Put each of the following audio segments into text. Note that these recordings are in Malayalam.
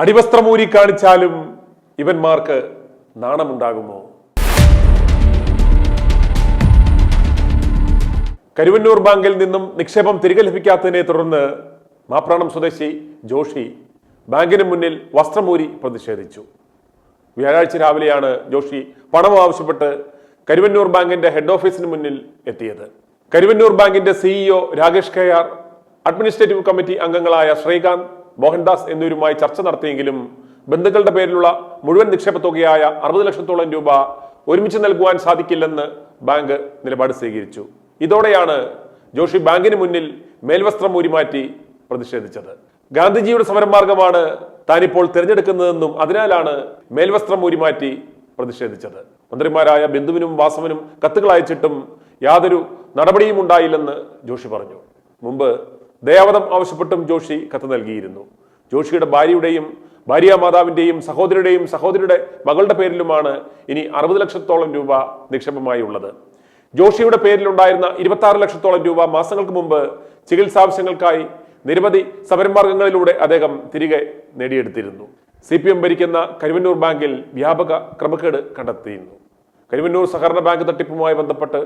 അടിവസ്ത്രമൂരി കാണിച്ചാലും ഇവന്മാർക്ക് നാണമുണ്ടാകുമോ? കരുവന്നൂർ ബാങ്കിൽ നിന്നും നിക്ഷേപം തിരികെ ലഭിക്കാത്തതിനെ തുടർന്ന് മാപ്രാണം സ്വദേശി ജോഷി ബാങ്കിന് മുന്നിൽ വസ്ത്രമൂരി പ്രതിഷേധിച്ചു. വ്യാഴാഴ്ച രാവിലെയാണ് ജോഷി പണം ആവശ്യപ്പെട്ട് കരുവന്നൂർ ബാങ്കിന്റെ ഹെഡ് ഓഫീസിന് മുന്നിൽ എത്തിയത്. കരുവന്നൂർ ബാങ്കിന്റെ CEO Rakesh KR, administrative committee അംഗങ്ങളായ ശ്രീകാന്ത്, മോഹൻദാസ് എന്നിവരുമായി ചർച്ച നടത്തിയെങ്കിലും ബന്ധുക്കളുടെ പേരിലുള്ള മുഴുവൻ നിക്ഷേപ തുകയായ 60 ലക്ഷത്തോളം രൂപ ഒരുമിച്ച് നൽകുവാൻ സാധിക്കില്ലെന്ന് ബാങ്ക് നിലപാട് സ്വീകരിച്ചു. ഇതോടെയാണ് ജോഷി ബാങ്കിന് മുന്നിൽ മേൽവസ്ത്രം ഊരിമാറ്റി പ്രതിഷേധിച്ചത്. ഗാന്ധിജിയുടെ സമരമാർഗമാണ് താനിപ്പോൾ തിരഞ്ഞെടുക്കുന്നതെന്നും അതിനാലാണ് മേൽവസ്ത്രം ഊരിമാറ്റി പ്രതിഷേധിച്ചത്. മന്ത്രിമാരായ ബിന്ദുവിനും വാസവനും കത്തുകൾ അയച്ചിട്ടും യാതൊരു നടപടിയും ഉണ്ടായില്ലെന്ന് ജോഷി പറഞ്ഞു. മുമ്പ് ദയാവധം ആവശ്യപ്പെട്ടും ജോഷി കത്ത് നൽകിയിരുന്നു. ജോഷിയുടെ ഭാര്യയുടെയും ഭാര്യാമാതാവിന്റെയും സഹോദരിയുടെ മകളുടെ പേരിലുമാണ് ഇനി 60 ലക്ഷത്തോളം രൂപ നിക്ഷേപമായി ഉള്ളത്. ജോഷിയുടെ പേരിലുണ്ടായിരുന്ന 26 ലക്ഷത്തോളം രൂപ മാസങ്ങൾക്ക് മുമ്പ് ചികിത്സാവശ്യങ്ങൾക്കായി നിരവധി സമരമാർഗങ്ങളിലൂടെ അദ്ദേഹം തിരികെ നേടിയെടുത്തിരുന്നു. CPM ഭരിക്കുന്ന കരുവന്നൂർ ബാങ്കിൽ വ്യാപക ക്രമക്കേട് കണ്ടെത്തിയിരുന്നു. കരുവന്നൂർ സഹകരണ ബാങ്ക് തട്ടിപ്പുമായി ബന്ധപ്പെട്ട്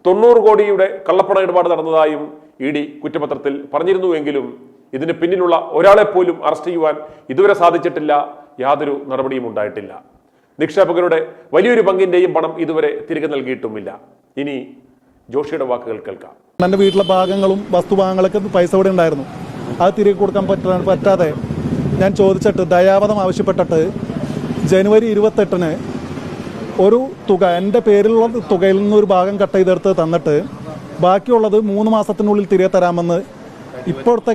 90 കോടിയുടെ കള്ളപ്പണ ഇടപാട് നടന്നതായും ED കുറ്റപത്രത്തിൽ പറഞ്ഞിരുന്നുവെങ്കിലും ഇതിന് പിന്നിലുള്ള ഒരാളെ പോലും അറസ്റ്റ് ചെയ്യുവാൻ ഇതുവരെ സാധിച്ചിട്ടില്ല. യാതൊരു നടപടിയും ഉണ്ടായിട്ടില്ല. നിക്ഷേപകരുടെ വലിയൊരു പങ്കിന്റെയും പണം ഇതുവരെ തിരികെ നൽകിയിട്ടുമില്ല. ഇനി ജോഷിയുടെ വാക്കുകൾ കേൾക്കാം. എൻ്റെ വീട്ടിലെ ഭാഗങ്ങളും വസ്തുഭാഗങ്ങളൊക്കെ പൈസ ഇവിടെ ഉണ്ടായിരുന്നു. അത് തിരികെ കൊടുക്കാൻ പറ്റാതെ ഞാൻ ചോദിച്ചിട്ട് ദയാവധം ആവശ്യപ്പെട്ടിട്ട് ജനുവരി 28-ന് ഒരു തുക എൻ്റെ പേരിലുള്ള തുകയിൽ നിന്ന് ഒരു ഭാഗം കട്ട് ചെയ്തെടുത്ത് തന്നിട്ട് ബാക്കിയുള്ളത് 3 മാസത്തിനുള്ളിൽ തിരികെ തരാമെന്ന് ഇപ്പോഴത്തെ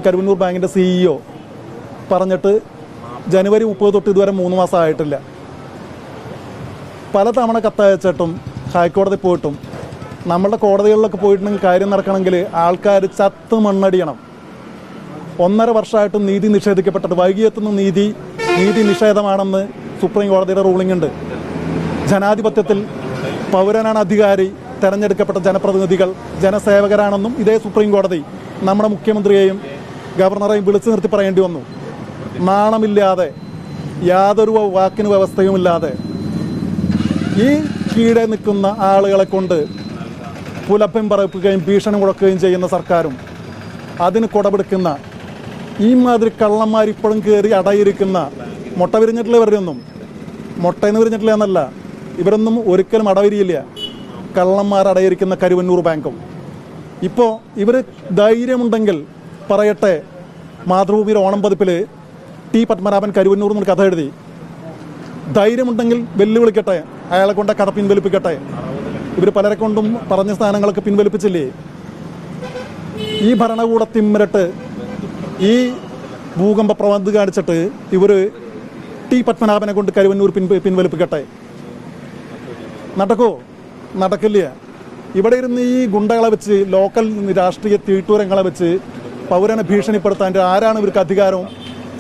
കരുവന്നൂർ ബാങ്കിൻ്റെ CEO പറഞ്ഞിട്ട് ജനുവരി 30 തൊട്ട് ഇതുവരെ 3 മാസം ആയിട്ടില്ല. പലതവണ കത്തയച്ചിട്ടും ഹൈക്കോടതി പോയിട്ടും നമ്മളുടെ കോടതികളിലൊക്കെ പോയിട്ടുണ്ടെങ്കിൽ കാര്യം നടക്കണമെങ്കിൽ ആൾക്കാർ ചത്ത് മണ്ണടിയണം. 1.5 വർഷമായിട്ടും നീതി നിഷേധിക്കപ്പെട്ടത് വൈകിയെത്തുന്ന നീതി നിഷേധമാണെന്ന് സുപ്രീം കോടതിയുടെ റൂളിംഗ് ഉണ്ട്. ജനാധിപത്യത്തിൽ പൗരനാണ് അധികാരി, തെരഞ്ഞെടുക്കപ്പെട്ട ജനപ്രതിനിധികൾ ജനസേവകരാണെന്നും ഇതേ സുപ്രീം കോടതി നമ്മുടെ മുഖ്യമന്ത്രിയെയും ഗവർണറെയും വിളിച്ചു നിർത്തി പറയേണ്ടി വന്നു. നാണമില്ലാതെ യാതൊരു വാക്കിന് വ്യവസ്ഥയുമില്ലാതെ ഈ കീഴെ നിൽക്കുന്ന ആളുകളെ കൊണ്ട് പുലഭ്യം പറയിപ്പിക്കുകയും ഭീഷണി മുഴക്കുകയും ചെയ്യുന്ന സർക്കാരും അതിന് കൊടപിടിക്കുന്ന ഈ മാതിരി കള്ളന്മാർ ഇപ്പോഴും കയറി അടയിരിക്കുന്ന മുട്ട വിരിഞ്ഞിട്ടില്ല. ഇവരൊന്നും മുട്ടയെന്ന് വിരിഞ്ഞിട്ടില്ല എന്നല്ല, ഇവരൊന്നും ഒരിക്കലും അടവിരിയില്ല. കള്ളന്മാർ അടയിരിക്കുന്ന കരുവന്നൂർ ബാങ്കും. ഇപ്പോൾ ഇവർ ധൈര്യമുണ്ടെങ്കിൽ പറയട്ടെ, മാതൃഭൂമിയുടെ ഓണം പതിപ്പിൽ T. പത്മനാഭൻ കരുവന്നൂർ എന്നൊരു കഥ എഴുതി. ധൈര്യമുണ്ടെങ്കിൽ വെല്ലുവിളിക്കട്ടെ, അയാളെ കൊണ്ട് കഥ പിൻവലിപ്പിക്കട്ടെ. ഇവർ പലരെ കൊണ്ടും പറഞ്ഞ സ്ഥാനങ്ങളൊക്കെ പിൻവലിപ്പിച്ചില്ലേ? ഈ ഭരണകൂട തിമ്മിരട്ട് ഈ ഭൂകമ്പ പ്രവന്ത് കാണിച്ചിട്ട് ഇവർ T. പത്മനാഭനെ കൊണ്ട് കരുവന്നൂർ പിൻവലിപ്പിക്കട്ടെ. നടക്കില്ല. ഇവിടെ ഇരുന്ന് ഈ ഗുണ്ടകളെ വെച്ച് ലോക്കൽ രാഷ്ട്രീയ തീട്ടൂരങ്ങളെ വെച്ച് പൗരനെ ഭീഷണിപ്പെടുത്താൻ ആരാണ് ഇവർക്ക് അധികാരവും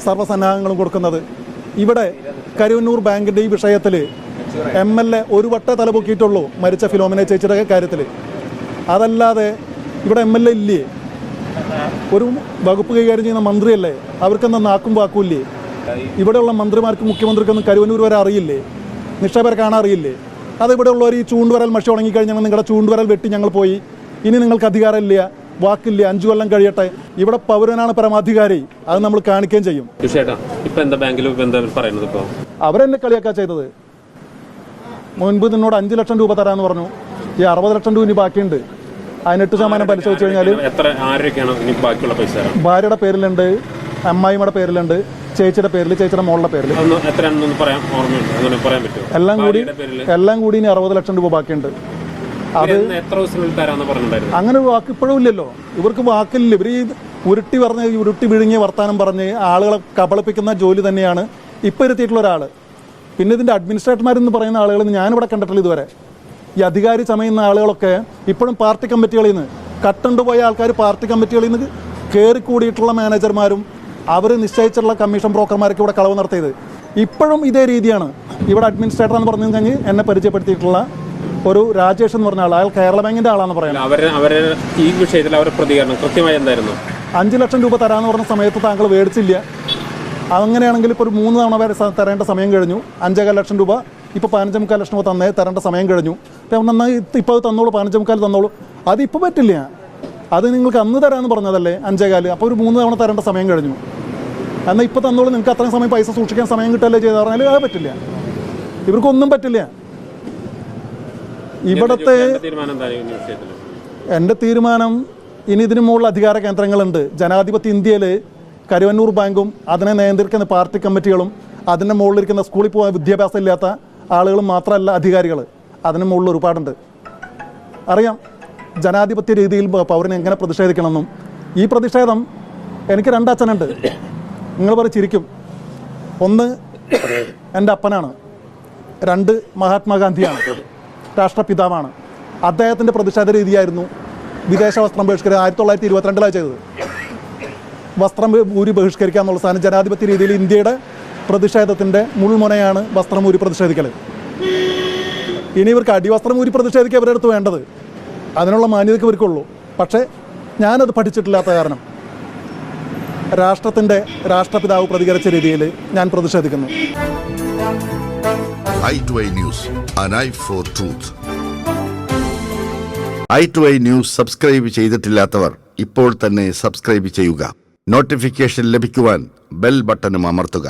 സർവ്വസന്നാഹങ്ങളും കൊടുക്കുന്നത്? ഇവിടെ കരുവന്നൂർ ബാങ്കിൻ്റെ ഈ വിഷയത്തിൽ MLA ഒരു വട്ടേ തലപൊക്കിയിട്ടുള്ളൂ, മരിച്ച ഫിലോമിന ചേച്ചിയുടെ കാര്യത്തിൽ. അതല്ലാതെ ഇവിടെ MLA ഇല്ലേ? ഒരു വകുപ്പ് കൈകാര്യം ചെയ്യുന്ന മന്ത്രിയല്ലേ? അവർക്കെന്താ നാക്കും വാക്കൂല്ലേ? ഇവിടെയുള്ള മന്ത്രിമാർക്കും മുഖ്യമന്ത്രിക്കൊന്നും കരുവന്നൂർ വരെ അറിയില്ലേ? നിക്ഷേപരെ കാണാൻ അറിയില്ലേ? അതിവിടെ ഉള്ളവർ ഈ ചൂണ്ടുവരൽ മഷി ഉണങ്ങിക്കഴിഞ്ഞാൽ നിങ്ങളുടെ ചൂണ്ടുവരൽ വെട്ടി ഞങ്ങൾ പോയി, ഇനി നിങ്ങൾക്ക് അധികാരമില്ല, വാക്കില്ല, 5 കൊല്ലം കഴിയട്ടെ. ഇവിടെ പൗരനാണ് പരമാധികാരി, അത് നമ്മൾ കാണിക്കുകയും ചെയ്യും. അവരെന്നെ കളിയാക്കാ ചെയ്തത്. മുൻപ് നിന്നോട് 5 ലക്ഷം രൂപ തരാമെന്ന് പറഞ്ഞു. ഈ 60 ലക്ഷം രൂപ ഇനി ബാക്കിയുണ്ട്. അതിന് 8% പലിശ വെച്ച് കഴിഞ്ഞാൽ ഭാര്യയുടെ പേരിലുണ്ട്, അമ്മായിയുടെ പേരിലുണ്ട്, ചേച്ചിയുടെ പേരിൽ, ചേച്ചിയുടെ മോളുടെ പേരിൽ, എല്ലാം കൂടി ഇനി 60 ലക്ഷം രൂപ ബാക്കിയുണ്ട്. അത് അങ്ങനെ വാക്ക് ഇപ്പോഴും ഇല്ലല്ലോ. ഇവർക്ക് വാക്കില്ല. ഇവർ ഈ ഉരുട്ടി വിഴുങ്ങിയ വർത്താനം പറഞ്ഞ് ആളുകളെ കബളിപ്പിക്കുന്ന ജോലി തന്നെയാണ് ഇപ്പം ഇരുത്തിയിട്ടുള്ള ഒരാൾ. പിന്നെ ഇതിൻ്റെ അഡ്മിനിസ്ട്രേറ്റർമാരെന്ന് പറയുന്ന ആളുകൾ ഞാനിവിടെ കണ്ടിട്ടില്ല ഇതുവരെ. ഈ അധികാരി ചമയുന്ന ആളുകളൊക്കെ ഇപ്പോഴും പാർട്ടി കമ്മിറ്റികളിൽ നിന്ന് കട്ടുണ്ടുപോയ ആൾക്കാർ പാർട്ടി കമ്മിറ്റികളിൽ നിന്ന് കയറിക്കൂടിയിട്ടുള്ള മാനേജർമാരും അവർ നിശ്ചയിച്ചിട്ടുള്ള കമ്മീഷൻ ബ്രോക്കർമാരൊക്കെ ഇവിടെ കളവ് നടത്തിയത്. ഇപ്പോഴും ഇതേ രീതിയാണ്. ഇവിടെ അഡ്മിനിസ്ട്രേറ്റർ എന്ന് പറഞ്ഞു കഴിഞ്ഞ് എന്നെ പരിചയപ്പെടുത്തിയിട്ടുള്ള ഒരു രാജേഷ് എന്ന് പറഞ്ഞ ആൾ, അയാൾ കേരള ബാങ്കിന്റെ ആളാന്ന് പറയുന്നത്. ഈ വിഷയത്തിൽ അവരുടെ പ്രതികരണം കൃത്യമായി എന്തായിരുന്നു? 5 ലക്ഷം രൂപ തരാമെന്ന് പറഞ്ഞ സമയത്ത് താങ്കൾ മേടിച്ചില്ല. അങ്ങനെയാണെങ്കിൽ ഇപ്പോൾ ഒരു 3 തവണ വരെ തരേണ്ട സമയം കഴിഞ്ഞു. 5.25 ലക്ഷം രൂപ ഇപ്പോൾ 15.25 ലക്ഷം രൂപ തന്നേ തരേണ്ട സമയം കഴിഞ്ഞു. അപ്പോൾ നന്നായി ഇപ്പോൾ അത് തന്നോളൂ, 15.25 തന്നോളൂ. അതിപ്പോൾ പറ്റില്ല. അത് നിങ്ങൾക്ക് അന്ന് തരാമെന്ന് പറഞ്ഞതല്ലേ 5.25. അപ്പോൾ ഒരു 3 തവണ തരേണ്ട സമയം കഴിഞ്ഞു. എന്നാൽ ഇപ്പോൾ തന്നോളൂ, നിങ്ങൾക്ക് അത്രയും സമയം പൈസ സൂക്ഷിക്കാൻ സമയം കിട്ടല്ലേ ചെയ്ത് പറഞ്ഞാൽ അത് പറ്റില്ല. ഇവർക്കൊന്നും പറ്റില്ല. ഇവിടുത്തെ എൻ്റെ തീരുമാനം, ഇനി ഇതിനു മുകളിൽ അധികാര കേന്ദ്രങ്ങളുണ്ട്. ജനാധിപത്യ ഇന്ത്യയിൽ കരുവന്നൂർ ബാങ്കും അതിനെ നിയന്ത്രിക്കുന്ന പാർട്ടി കമ്മിറ്റികളും അതിൻ്റെ മുകളിലിരിക്കുന്ന സ്കൂളിൽ പോകാൻ വിദ്യാഭ്യാസം ഇല്ലാത്ത ആളുകളും മാത്രമല്ല അധികാരികൾ, അതിന് മുകളിൽ ഒരുപാടുണ്ട്. അറിയാം ജനാധിപത്യ രീതിയിൽ പൗരനെ എങ്ങനെ പ്രതിഷേധിക്കണമെന്നും. ഈ പ്രതിഷേധം എനിക്ക് 2 അച്ഛനുണ്ട്. നിങ്ങൾ പറയും ചിരിക്കും. ഒന്ന് എൻ്റെ അപ്പനാണ്, 2 മഹാത്മാഗാന്ധിയാണ്, രാഷ്ട്രപിതാവാണ്. അദ്ദേഹത്തിൻ്റെ പ്രതിഷേധ രീതിയായിരുന്നു വിദേശ വസ്ത്രം ബഹിഷ്കരിക്കുക. 1922 ചെയ്തത് വസ്ത്രം ഊരി ബഹിഷ്കരിക്കുക എന്നുള്ള സാധനം ജനാധിപത്യ രീതിയിൽ ഇന്ത്യയുടെ പ്രതിഷേധത്തിൻ്റെ മുൾമുനയാണ് വസ്ത്രം ഊരി പ്രതിഷേധിക്കൽ. ഇനി ഇവർക്ക് അടിവസ്ത്രം ഊരി പ്രതിഷേധിക്കുക ഇവരുടെ അടുത്ത് വേണ്ടത്, അതിനുള്ള മാന്യതയ്ക്ക് ഇവർക്കുള്ളൂ. പക്ഷേ ഞാനത് പഠിച്ചിട്ടില്ലാത്ത കാരണം രാഷ്ട്രപിതാവ് പ്രതികരിച്ച രീതിയിൽ ഞാൻ പ്രതിഷേധിക്കുന്നു. i2i News, an eye for truth. i2i News subscribe ചെയ്തിട്ടില്ലാത്തവർ ഇപ്പോൾ തന്നെ സബ്സ്ക്രൈബ് ചെയ്യുക. നോട്ടിഫിക്കേഷൻ ലഭിക്കുവാൻ ബെൽ ബട്ടണും അമർത്തുക.